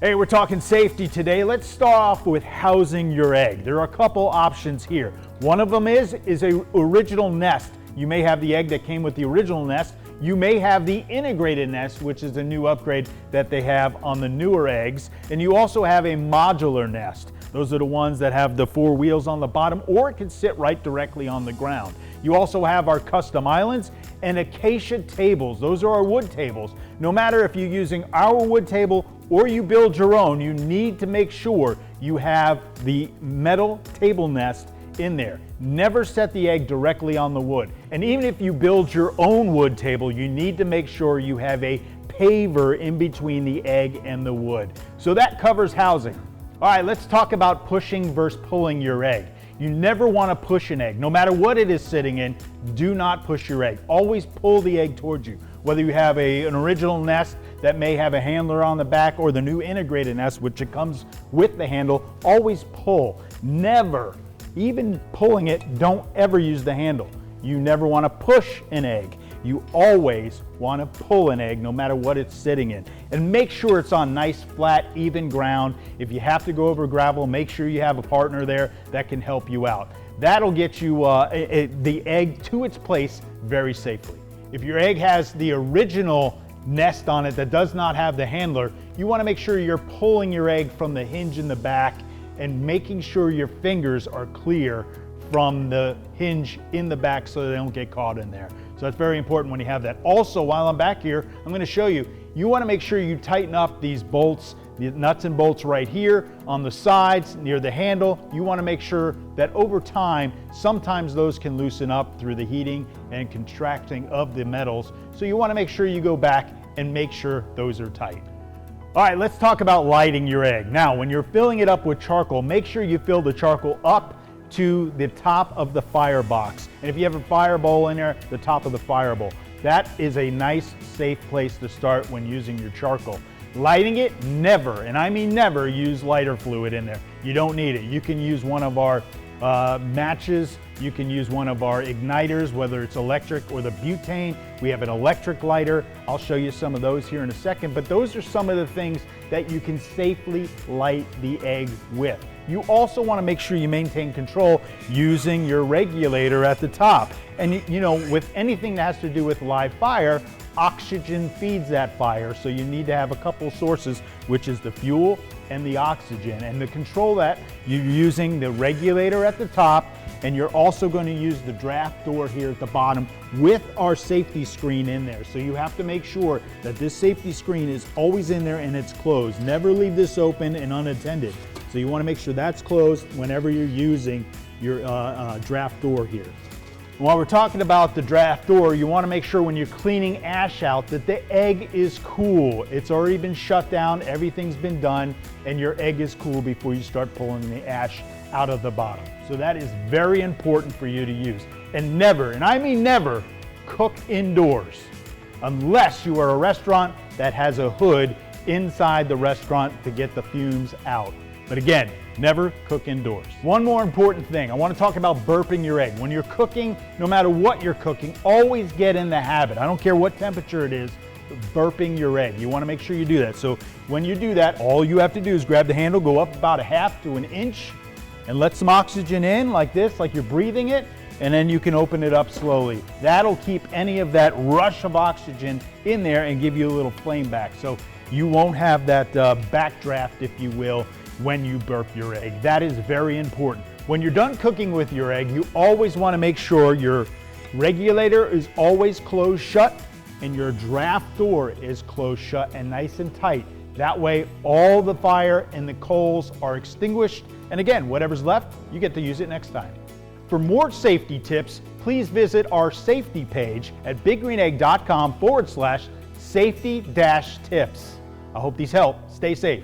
Hey, we're talking safety today. Let's start off with housing your egg. There are a couple options here. One of them is a original nest. You may have the egg that came with the original nest. You may have the integrated nest, which is the new upgrade that they have on the newer eggs. And you also have a modular nest. Those are the ones that have the 4 wheels on the bottom, or it can sit right directly on the ground. You also have our custom islands and acacia tables. Those are our wood tables. No matter if you're using our wood table or you build your own, you need to make sure you have the metal table nest in there. Never set the egg directly on the wood. And even if you build your own wood table, you need to make sure you have a paver in between the egg and the wood. So that covers housing. All right, let's talk about pushing versus pulling your egg. You never want to push an egg. No matter what it is sitting in, do not push your egg. Always pull the egg towards you. Whether you have an original nest that may have a handler on the back or the new integrated nest, which it comes with the handle, always pull. Never, even pulling it, don't ever use the handle. You never want to push an egg. You always want to pull an egg no matter what it's sitting in. And make sure it's on nice, flat, even ground. If you have to go over gravel, make sure you have a partner there that can help you out. That'll get you the egg to its place very safely. If your egg has the original nest on it that does not have the handler, you want to make sure you're pulling your egg from the hinge in the back and making sure your fingers are clear from the hinge in the back so they don't get caught in there. So that's very important when you have that. Also, while I'm back here, I'm going to show you, you want to make sure you tighten up these bolts, the nuts and bolts right here on the sides near the handle. You want to make sure that over time, sometimes those can loosen up through the heating and contracting of the metals. So you want to make sure you go back and make sure those are tight. All right, let's talk about lighting your egg. Now, when you're filling it up with charcoal, make sure you fill the charcoal up to the top of the firebox. And if you have a fire bowl in there, the top of the fire bowl. That is a nice, safe place to start when using your charcoal. Lighting it, never, and I mean never, use lighter fluid in there. You don't need it. You can use one of our matches. You can use one of our igniters, whether it's electric or the butane. We have an electric lighter. I'll show you some of those here in a second, but those are some of the things that you can safely light the egg with. You also want to make sure you maintain control using your regulator at the top. And you know, with anything that has to do with live fire, oxygen feeds that fire, so you need to have a couple sources, which is the fuel and the oxygen. And to control that, you're using the regulator at the top, and you're also going to use the draft door here at the bottom with our safety screen in there. So you have to make sure that this safety screen is always in there and it's closed. Never leave this open and unattended. So you want to make sure that's closed whenever you're using your draft door here. While we're talking about the draft door, you want to make sure when you're cleaning ash out that the egg is cool. It's already been shut down, everything's been done, and your egg is cool before you start pulling the ash out of the bottom. So that is very important for you to use. And never, and I mean never, cook indoors unless you are a restaurant that has a hood inside the restaurant to get the fumes out. But again, never cook indoors. One more important thing, I want to talk about burping your egg. When you're cooking, no matter what you're cooking, always get in the habit, I don't care what temperature it is, burping your egg. You want to make sure you do that. So when you do that, all you have to do is grab the handle, go up about 1/2 to 1 inch, and let some oxygen in like this, like you're breathing it, and then you can open it up slowly. That'll keep any of that rush of oxygen in there and give you a little flame back. So you won't have that backdraft, if you will, when you burp your egg. That is very important. When you're done cooking with your egg, you always want to make sure your regulator is always closed shut and your draft door is closed shut and nice and tight. That way all the fire and the coals are extinguished, and again, whatever's left, you get to use it next time. For more safety tips, please visit our safety page at biggreenegg.com/safety-tips. I hope these help. Stay safe.